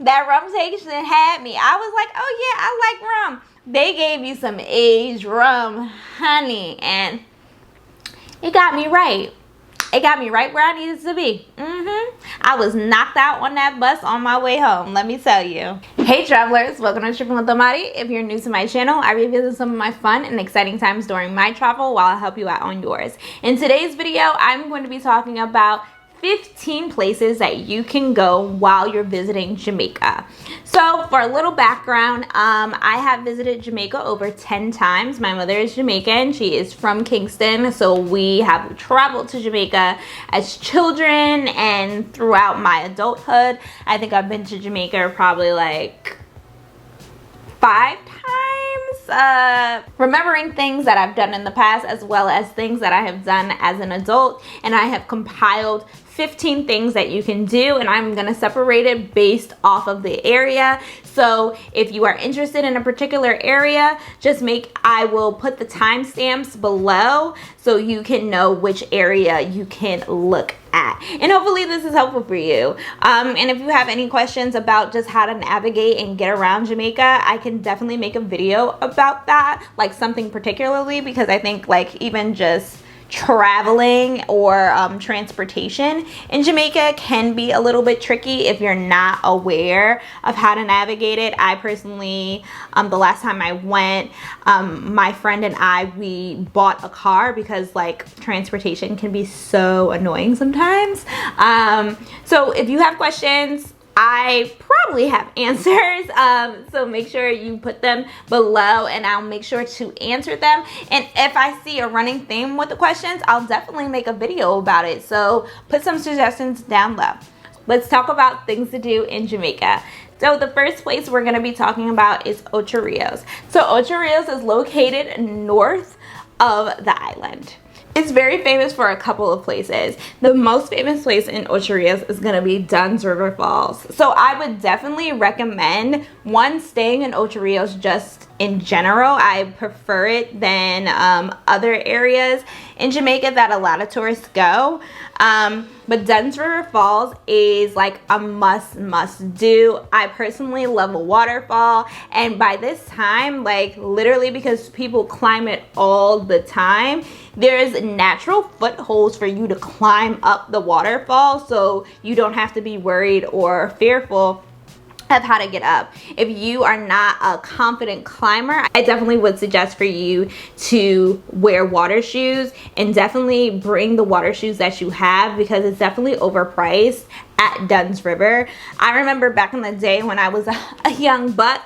that rum station had me. I was like, oh yeah, I like rum. They gave you some aged rum, honey, and it got me right. It got me right where I needed to be. I was knocked out on that bus on my way home, let me tell you. Hey travelers, welcome to Tripping with Amari. If you're new to my channel, I revisit some of my fun and exciting times during my travel while I help you out on yours. In today's video, I'm going to be talking about 15 places that you can go while you're visiting Jamaica. So for a little background, I have visited Jamaica over 10 times. My mother is Jamaican. She is from Kingston. So we have traveled to Jamaica as children and throughout my adulthood. I think I've been to Jamaica probably like 5 times. Remembering things that I've done in the past as well as things that I have done as an adult, and I have compiled 15 things that you can do, and I'm gonna separate it based off of the area. So if you are interested in a particular area, I will put the timestamps below so you can know which area you can look at. And hopefully this is helpful for you. And if you have any questions about just how to navigate and get around Jamaica, I can definitely make a video about that, like something particularly, because I think like even just traveling or transportation in Jamaica can be a little bit tricky if you're not aware of how to navigate it. I personally, the last time I went, my friend and we bought a car because like transportation can be so annoying sometimes. So if you have questions, I probably have answers, so make sure you put them below and I'll make sure to answer them. And if I see a running theme with the questions, I'll definitely make a video about it. So put some suggestions down below. Let's talk about things to do in Jamaica. So the first place we're going to be talking about is Ocho Rios. So Ocho Rios is located north of the island. It's very famous for a couple of places. The most famous place in Ocho Rios is going to be Dunn's River Falls. So I would definitely recommend, one, staying in Ocho Rios just in general. I prefer it than other areas in Jamaica that a lot of tourists go. But Dunn's River Falls is like a must do. I personally love a waterfall, and by this time, like literally because people climb it all the time, there's natural footholds for you to climb up the waterfall, so you don't have to be worried or fearful of how to get up. If you are not a confident climber, I definitely would suggest for you to wear water shoes, and definitely bring the water shoes that you have because it's definitely overpriced at Dunn's River. I remember back in the day when I was a young buck,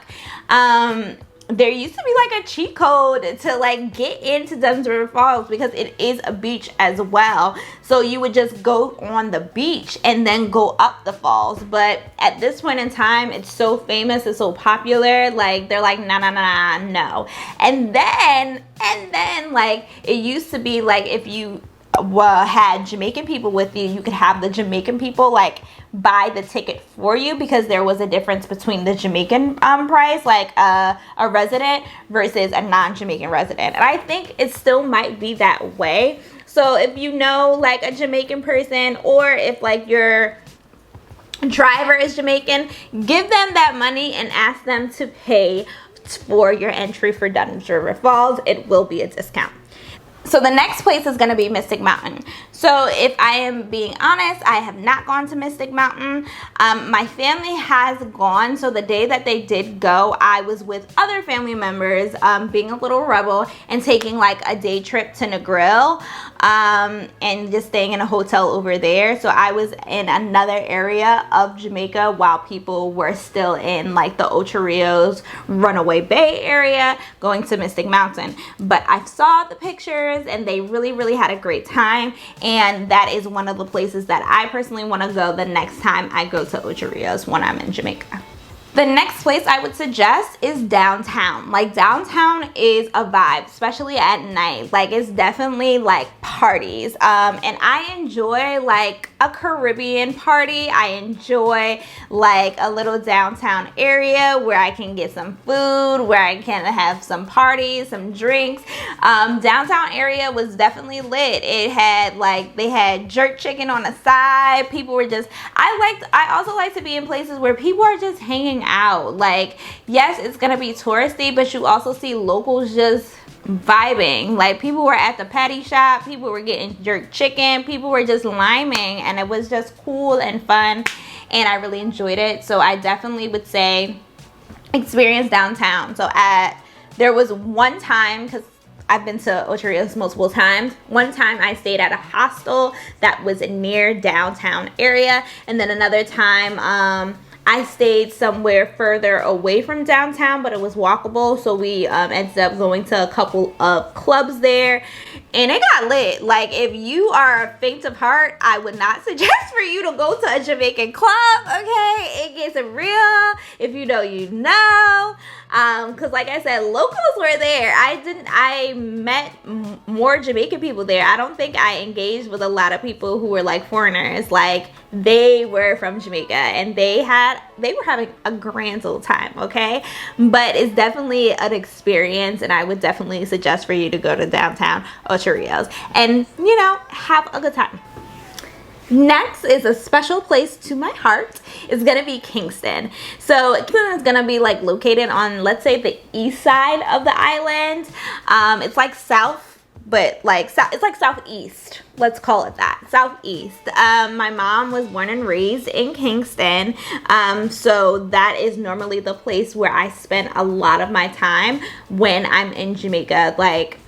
there used to be like a cheat code to like get into Dunn's River Falls because it is a beach as well. So you would just go on the beach and then go up the falls. But at this point in time, it's so famous, it's so popular, like they're like no. And then like it used to be like if you had Jamaican people with you, you could have the Jamaican people like buy the ticket for you, because there was a difference between the Jamaican price, like a resident versus a non-Jamaican resident. And I think it still might be that way. So if you know like a Jamaican person, or if like your driver is Jamaican, give them that money and ask them to pay for your entry for Dunn's River Falls. It will be a discount. So the next place is going to be Mystic Mountain. So if I am being honest, I have not gone to Mystic Mountain. My family has gone. So the day that they did go, I was with other family members, being a little rebel and taking like a day trip to Negril, and just staying in a hotel over there. So I was in another area of Jamaica while people were still in like the Ocho Rios, Runaway Bay area, going to Mystic Mountain. But I saw the pictures and they really had a great time, and that is one of the places that I personally want to go the next time I go to Ocho Rios when I'm in Jamaica. The next place I would suggest is downtown. Like, downtown is a vibe, especially at night. Like, it's definitely like parties. And I enjoy like a Caribbean party. I enjoy like a little downtown area where I can get some food, where I can have some parties, some drinks. Downtown area was definitely lit. It had like, they had jerk chicken on the side. People were just, I also like to be in places where people are just hanging out. Like, yes, it's gonna be touristy, but you also see locals just vibing. Like, people were at the patty shop, people were getting jerk chicken, people were just liming, and it was just cool and fun, and I really enjoyed it. So I definitely would say experience downtown. So there was one time, because I've been to Ocho Rios multiple times. One time I stayed at a hostel that was near downtown area, and then another time I stayed somewhere further away from downtown, but it was walkable. So we ended up going to a couple of clubs there, and it got lit. Like, if you are faint of heart, I would not suggest for you to go to a Jamaican club, okay? It gets real. If you know, you know. Because like I said, locals were there. I met more Jamaican people there. I don't think I engaged with a lot of people who were like foreigners. Like, they were from Jamaica, and they were having a grand old time, okay? But it's definitely an experience, and I would definitely suggest for you to go to downtown Ocho Rios and, you know, have a good time. Next is a special place to my heart. It's gonna be Kingston. So Kingston is gonna be like located on, let's say, the east side of the island. It's like south, but like it's like southeast. Let's call it that, southeast. My mom was born and raised in Kingston, so that is normally the place where I spend a lot of my time when I'm in Jamaica. Like,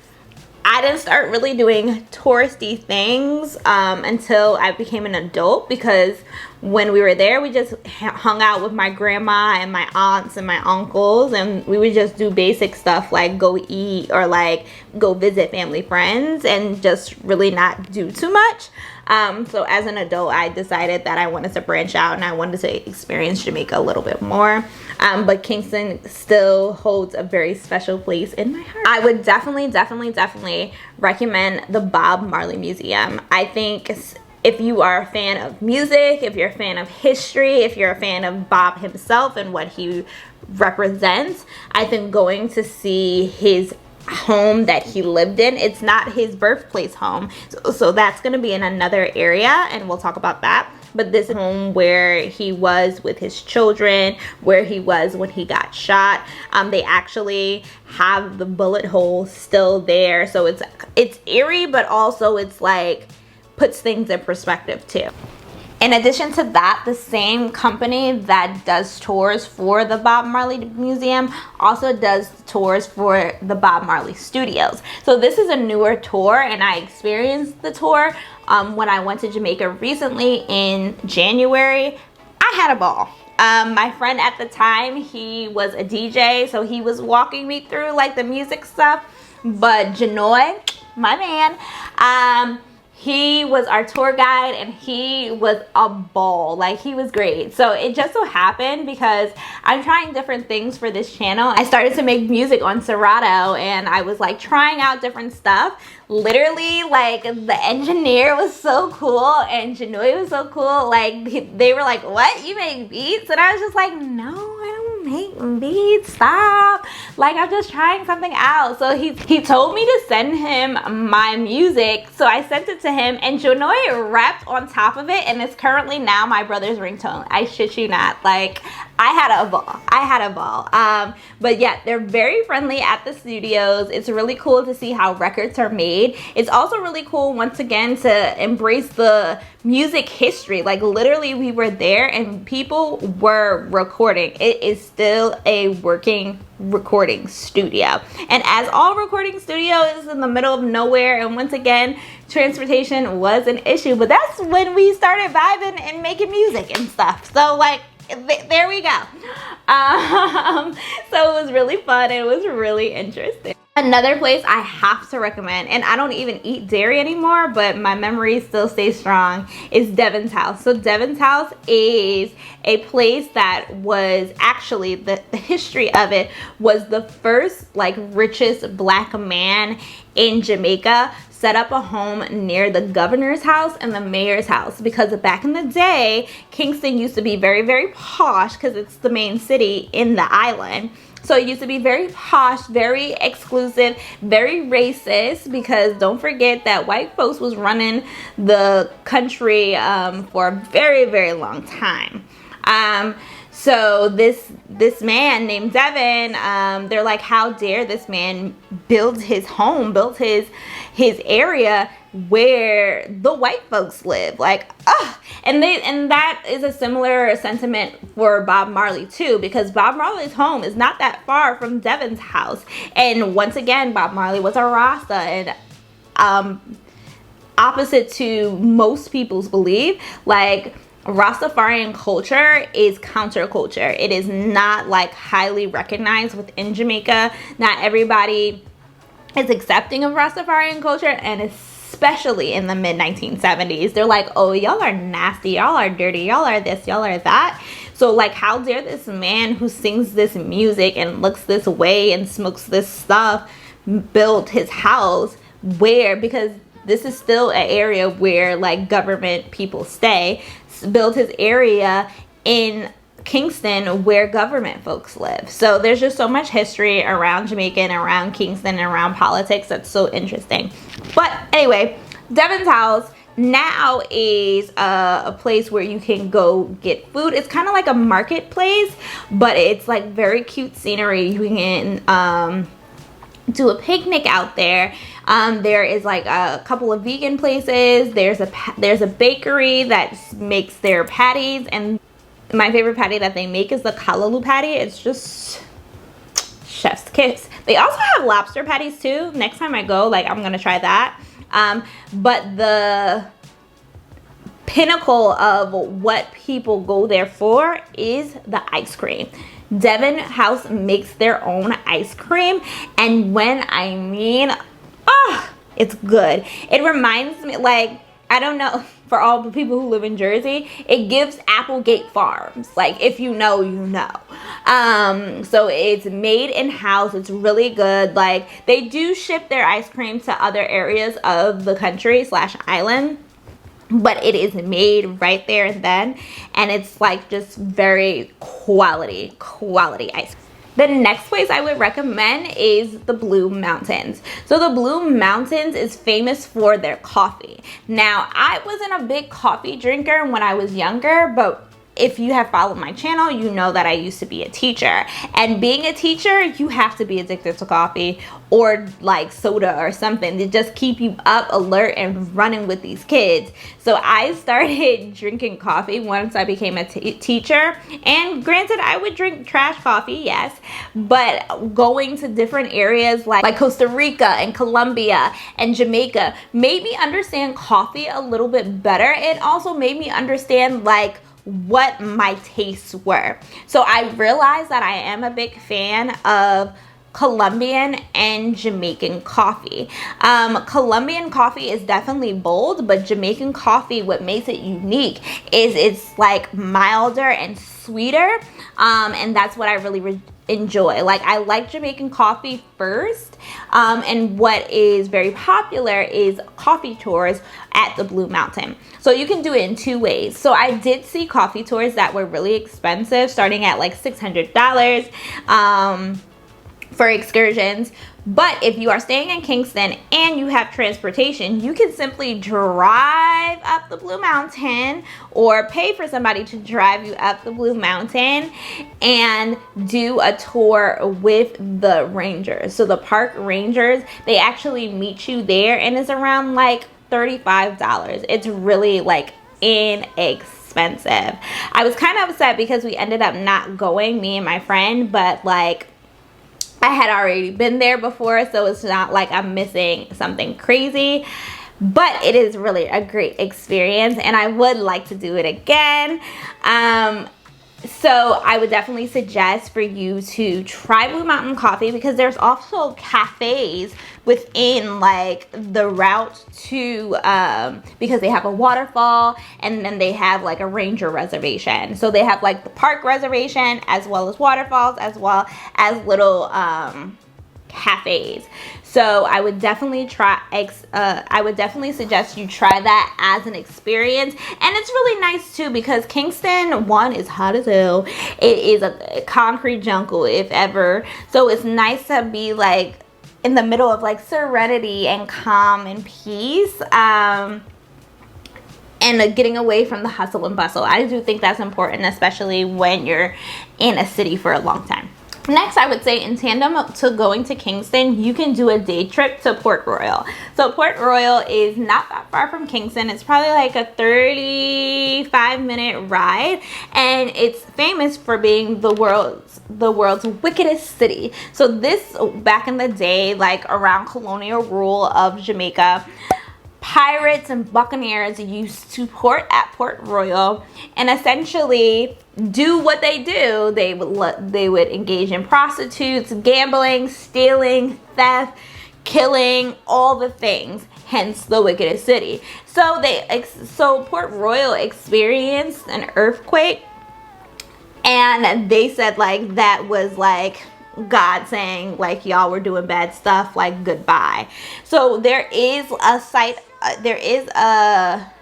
I didn't start really doing touristy things until I became an adult, because when we were there, we just hung out with my grandma and my aunts and my uncles, and we would just do basic stuff like go eat or like go visit family friends and just really not do too much. So as an adult, I decided that I wanted to branch out and I wanted to experience Jamaica a little bit more. But Kingston still holds a very special place in my heart. I would definitely recommend the Bob Marley Museum. I think if you are a fan of music, if you're a fan of history, if you're a fan of Bob himself and what he represents, I think going to see his home that he lived in, it's not his birthplace home, so that's going to be in another area, and we'll talk about that. But this home where he was with his children, where he was when he got shot, they actually have the bullet hole still there. So it's eerie, but also it's like puts things in perspective too. In addition to that, the same company that does tours for the Bob Marley Museum also does tours for the Bob Marley Studios. So this is a newer tour, and I experienced the tour when I went to Jamaica recently in January. I had a ball. My friend at the time, he was a DJ, so he was walking me through like the music stuff. But Janoy, my man, he was our tour guide, and he was a ball. Like, he was great. So it just so happened, because I'm trying different things for this channel, I started to make music on Serato, and I was like trying out different stuff. Literally, like, the engineer was so cool and Janoy was so cool. Like, they were like, what, you make beats? And I was just like, no, I don't make beats, stop. Like, I'm just trying something out. So he told me to send him my music, so I sent it to him, and Janoy rapped on top of it, and it's currently now my brother's ringtone. I shit you not. Like, I had a ball. But yeah, they're very friendly at the studios. It's really cool to see how records are made. It's also really cool, once again, to embrace the music history. Like, literally, we were there and people were recording. It is still a working recording studio, and as all recording studios is in the middle of nowhere, and once again, transportation was an issue, but that's when we started vibing and making music and stuff. So like, there we go. So it was really fun. It was really interesting. Another place I have to recommend, and I don't even eat dairy anymore, but my memory still stays strong, is Devon's House. So Devon's House is a place that was actually, the history of it was the first like richest black man in Jamaica set up a home near the governor's house and the mayor's house, because back in the day, Kingston used to be very, very posh because it's the main city in the island. So it used to be very posh, very exclusive, very racist, because don't forget that white folks was running the country for a very, very long time. So this man named Devon, they're like, how dare this man build his home, built his area where the white folks live, like, and that is a similar sentiment for Bob Marley too, because Bob Marley's home is not that far from Devon's house. And once again, Bob Marley was a Rasta, and opposite to most people's belief, like, Rastafarian culture is counterculture. It is not like highly recognized within Jamaica. Not everybody is accepting of Rastafarian culture, and especially in the mid 1970s, they're like, oh, y'all are nasty, y'all are dirty, y'all are this, y'all are that. So like, how dare this man who sings this music and looks this way and smokes this stuff build his house where, because this is still an area where like government people stay, build his area in Kingston where government folks live. So there's just so much history around Jamaica and around Kingston and around politics that's so interesting. But anyway, Devon's House now is a place where you can go get food. It's kind of like a marketplace, but it's like very cute scenery. You can do a picnic out there. There is like a couple of vegan places. There's a bakery that makes their patties, and my favorite patty that they make is the callaloo patty. It's just chef's kiss. They also have lobster patties too. Next time I go, like, I'm gonna try that. But the pinnacle of what people go there for is the ice cream. Devon House makes their own ice cream, and when I mean, it's good. It reminds me, like, I don't know, for all the people who live in Jersey, it gives Applegate Farms. Like, if you know, you know. So it's made in-house. It's really good. Like, they do ship their ice cream to other areas of the country / island, but it is made right there and then, and it's like just very quality ice cream. The next place I would recommend is the Blue Mountains. So the Blue Mountains is famous for their coffee. Now, I wasn't a big coffee drinker when I was younger, but if you have followed my channel, you know that I used to be a teacher. And being a teacher, you have to be addicted to coffee or like soda or something to just keep you up, alert, and running with these kids. So I started drinking coffee once I became a teacher. And granted, I would drink trash coffee, yes, but going to different areas like Costa Rica and Colombia and Jamaica made me understand coffee a little bit better. It also made me understand like what my tastes were. So I realized that I am a big fan of Colombian and Jamaican coffee. Colombian coffee is definitely bold, but Jamaican coffee, what makes it unique is it's like milder and sweeter, and that's what I really enjoy. Like, I like Jamaican coffee first, and what is very popular is coffee tours at the Blue Mountain. So you can do it in two ways. So I did see coffee tours that were really expensive, starting at like $600 for excursions. But if you are staying in Kingston and you have transportation, you can simply drive up the Blue Mountain or pay for somebody to drive you up the Blue Mountain and do a tour with the rangers. So the park rangers, they actually meet you there, and it's around like $35. It's really like inexpensive. I was kind of upset because we ended up not going, me and my friend, but like I had already been there before, so it's not like I'm missing something crazy. But it is really a great experience, and I would like to do it again. So I would definitely suggest for you to try Blue Mountain Coffee, because there's also cafes within like the route to because they have a waterfall, and then they have like a ranger reservation. So they have like the park reservation as well as waterfalls, as well as little cafes. So I would definitely I would definitely suggest you try that as an experience. And it's really nice too, because Kingston, one, is hot as hell. It is a concrete jungle if ever. So it's nice to be like in the middle of like serenity and calm and peace, and getting away from the hustle and bustle. I do think that's important, especially when you're in a city for a long time. Next, I would say in tandem to going to Kingston, you can do a day trip to Port Royal. So Port Royal is not that far from Kingston. It's probably like a 35-minute ride, and it's famous for being the world's wickedest city. So this, back in the day, like around colonial rule of Jamaica, pirates and buccaneers used to port at Port Royal and essentially do what they do. They would engage in prostitutes, gambling, stealing, theft, killing, all the things, hence the wickedest city. So Port Royal experienced an earthquake, and they said like that was like God saying like y'all were doing bad stuff, like goodbye. So there is a site, there is a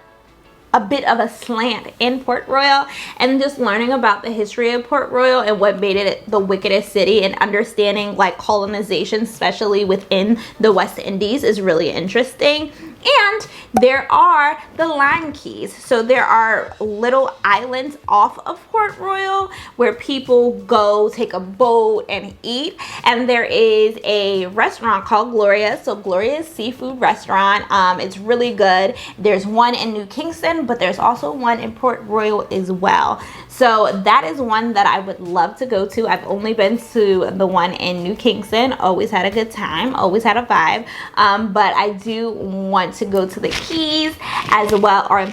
bit of a slant in Port Royal, and just learning about the history of Port Royal and what made it the wickedest city, and understanding like colonization, especially within the West Indies, is really interesting. And there are the Line Keys. So there are little islands off of Port Royal where people go take a boat and eat. And there is a restaurant called Gloria's. So Gloria's Seafood Restaurant. It's really good. There's one in New Kingston, but there's also one in Port Royal as well. So that is one that I would love to go to. I've only been to the one in New Kingston. Always had a good time. Always had a vibe. But I do want to go to the Keys as well, or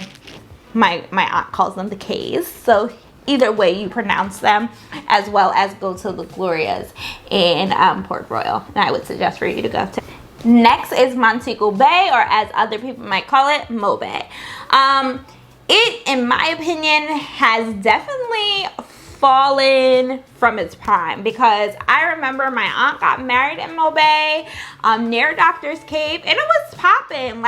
my aunt calls them the K's. So either way you pronounce them, as well as go to the Glorias in Port Royal. And I would suggest for you to go to. Next is Montego Bay, or as other people might call it, Mo Bay. It, in my opinion, has definitely fallen from its prime, because I remember my aunt got married in Mo Bay, near Doctor's Cave, and it was popping.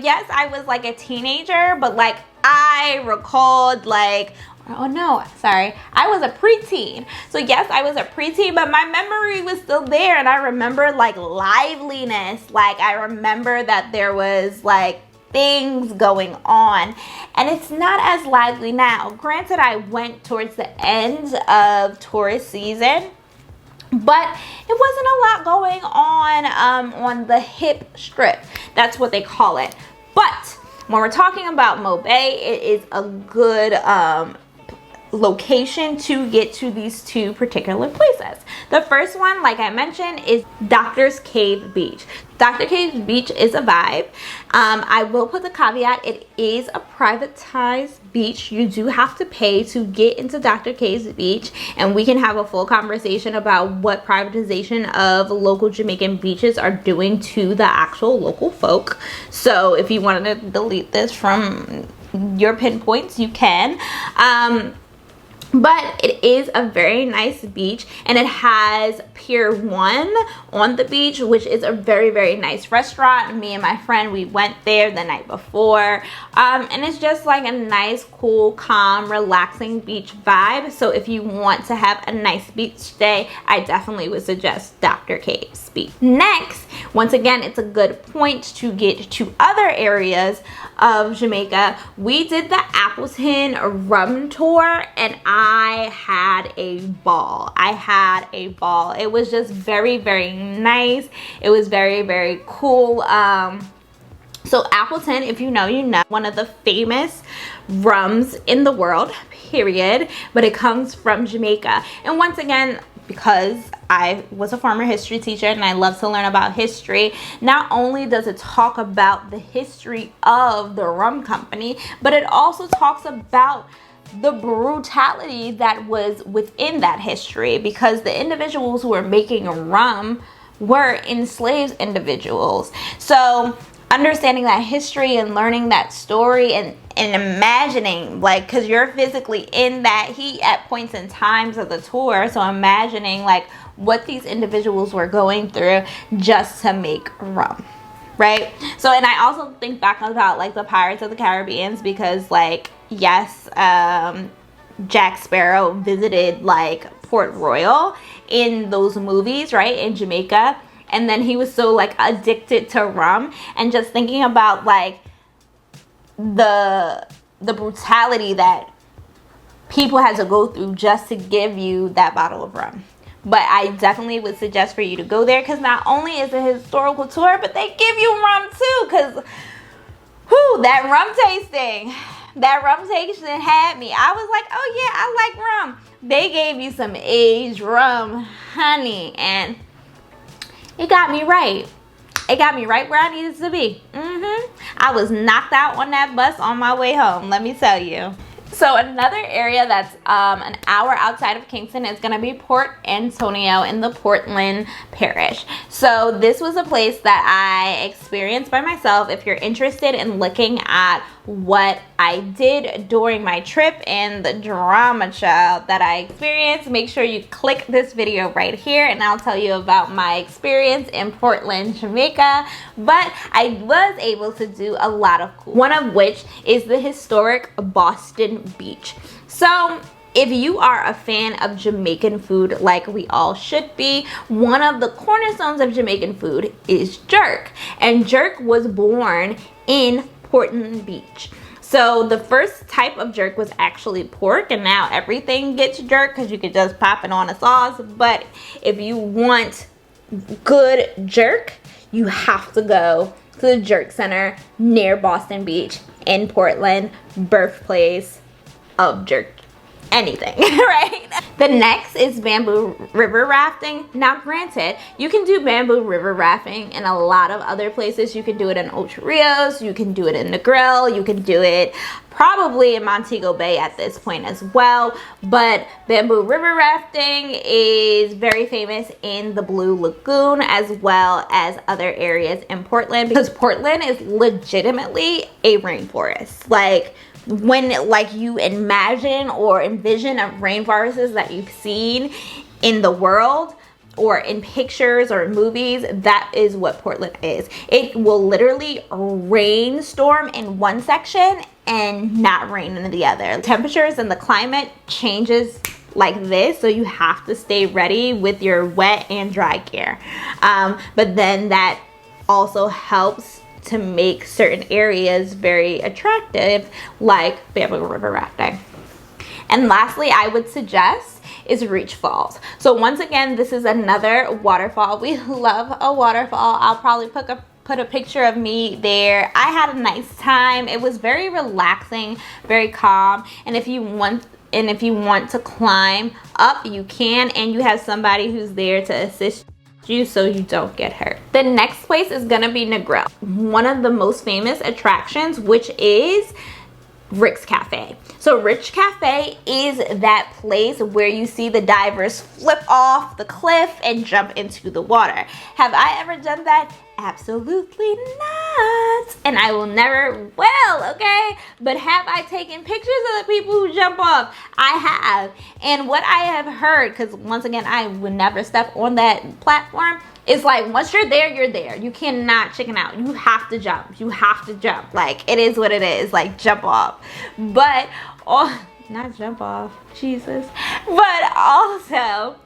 Yes, I was like a teenager, but like I recalled like, oh no, sorry, I was a preteen. So yes, I was a preteen, but my memory was still there, and I remember like liveliness. Like I remember that there was like things going on, and it's not as lively now. Granted, I went towards the end of tourist season, but it wasn't a lot going on the hip strip. That's what they call it. But when we're talking about Mo Bay, it is a good location to get to these two particular places. The first one, like I mentioned, is Doctor's Cave Beach. Dr. Cave Beach is a vibe. I will put the caveat, it is a privatized beach. You do have to pay to get into Dr. Cave's Beach, and we can have a full conversation about what privatization of local Jamaican beaches are doing to the actual local folk. So if you wanted to delete this from your pinpoints, you can. But it is a very nice beach, and it has Pier 1 on the beach, which is a very, very nice restaurant. Me and my friend, we went there the night before, and it's just like a nice, cool, calm, relaxing beach vibe. So if you want to have a nice beach day, I definitely would suggest Dr. Cave's Beach. Next, once again, it's a good point to get to other areas of Jamaica. We did the Appleton rum tour, and I had a ball. It was just very, very nice. It was very, very cool. So Appleton, if you know, you know, one of the famous rums in the world, period. But it comes from Jamaica. And once again, because I was a former history teacher and I love to learn about history, not only does it talk about the history of the rum company, but it also talks about the brutality that was within that history, because the individuals who were making rum were enslaved individuals. So understanding that history and learning that story and imagining, like, because you're physically in that heat at points in times of the tour, so imagining like what these individuals were going through just to make rum, right? So, and I also think back about like the Pirates of the Caribbean, because like, yes, Jack Sparrow visited like Port Royal in those movies, right, in Jamaica, and then he was so like addicted to rum, and just thinking about like the brutality that people had to go through just to give you that bottle of rum. But I definitely would suggest for you to go there, because not only is it a historical tour, but they give you rum too, because that rum tasting had me. I was like, oh yeah, I like rum. They gave you some aged rum, honey, and it got me right. It got me right where I needed to be. I was knocked out on that bus on my way home, let me tell you. So another area that's an hour outside of Kingston is going to be Port Antonio in the Portland Parish. So this was a place that I experienced by myself. If you're interested in looking at what I did during my trip and the drama, child, that I experienced, make sure you click this video right here and I'll tell you about my experience in Portland, Jamaica. But I was able to do a lot of cool, one of which is the historic Boston Beach. So if you are a fan of Jamaican food, like we all should be, one of the cornerstones of Jamaican food is jerk. And jerk was born in Portland Beach. So the first type of jerk was actually pork, and now everything gets jerk because you could just pop it on a sauce. But if you want good jerk, you have to go to the Jerk Center near Boston Beach in Portland, birthplace of jerk anything, right? The next is bamboo river rafting. Now granted, you can do bamboo river rafting in a lot of other places. You can do it in Ocho Rios, you can do it in Negril, you can do it probably in Montego Bay at this point as well. But bamboo river rafting is very famous in the Blue Lagoon as well as other areas in Portland, because Portland is legitimately a rainforest. Like, when like you imagine or envision of rainforests that you've seen in the world or in pictures or movies, that is what Portland is. It will literally rainstorm in one section and not rain in the other. Temperatures and the climate changes like this, so you have to stay ready with your wet and dry gear. But then that also helps to make certain areas very attractive, like bamboo river rafting. And lastly, I would suggest is Reach Falls. So once again, this is another waterfall. We love a waterfall. I'll probably put a picture of me there. I had a nice time. It was very relaxing, very calm. And if you want to climb up, you can, and you have somebody who's there to assist you so you don't get hurt. The next place is gonna be Negril, one of the most famous attractions, which is Rick's Cafe. So Rick's Cafe is that place where you see the divers flip off the cliff and jump into the water. Have I ever done that? Absolutely not. And I will never will, okay? But have I taken pictures of the people who jump off? I have. And what I have heard, because once again, I would never step on that platform, is like once you're there, you're there. You cannot chicken out. You have to jump. You have to jump. Like, it is what it is. Like, jump off. But, not jump off. Jesus. But also,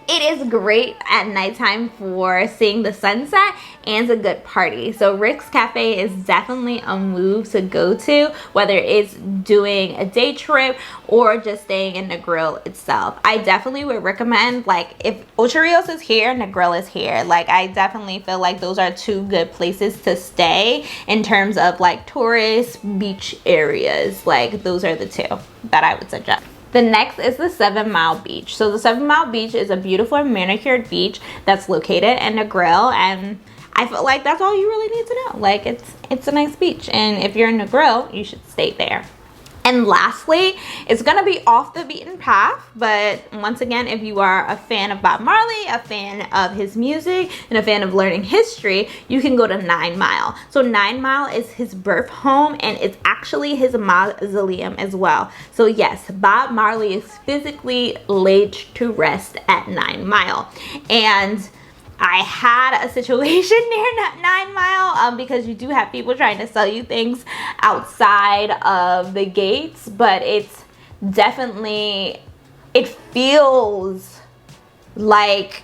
it is great at nighttime for seeing the sunset and a good party. So Rick's Cafe is definitely a move to go to, whether it's doing a day trip or just staying in Negril itself. I definitely would recommend, like, if Ocho Rios is here, Negril is here. Like, I definitely feel like those are two good places to stay in terms of like tourist beach areas. Like, those are the two that I would suggest. The next is the 7 Mile Beach. So the 7 Mile Beach is a beautiful manicured beach that's located in Negril, and I feel like that's all you really need to know. Like, it's a nice beach, and if you're in Negril, you should stay there. And lastly, it's gonna be off the beaten path, but once again, if you are a fan of Bob Marley, a fan of his music, and a fan of learning history, you can go to 9 Mile. So 9 Mile is his birth home, and it's actually his mausoleum as well. So yes, Bob Marley is physically laid to rest at 9 Mile. And I had a situation near 9 Mile because you do have people trying to sell you things outside of the gates, but it's definitely, it feels like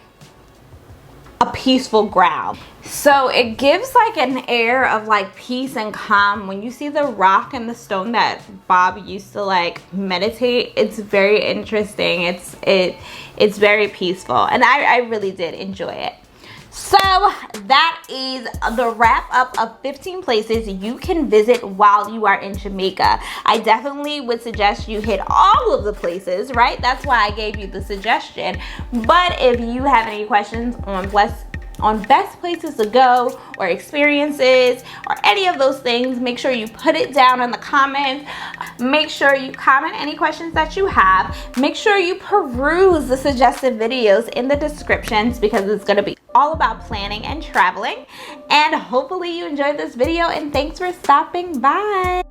a peaceful ground. So it gives like an air of like peace and calm. When you see the rock and the stone that Bob used to like meditate, it's very interesting. It's very peaceful, and I really did enjoy it. So that is the wrap up of 15 places you can visit while you are in Jamaica. I definitely would suggest you hit all of the places, right? That's why I gave you the suggestion. But if you have any questions on best places to go or experiences or any of those things, make sure you put it down in the comments. Make sure you comment any questions that you have. Make sure you peruse the suggested videos in the descriptions, because it's going to be all about planning and traveling. And hopefully you enjoyed this video, and thanks for stopping by.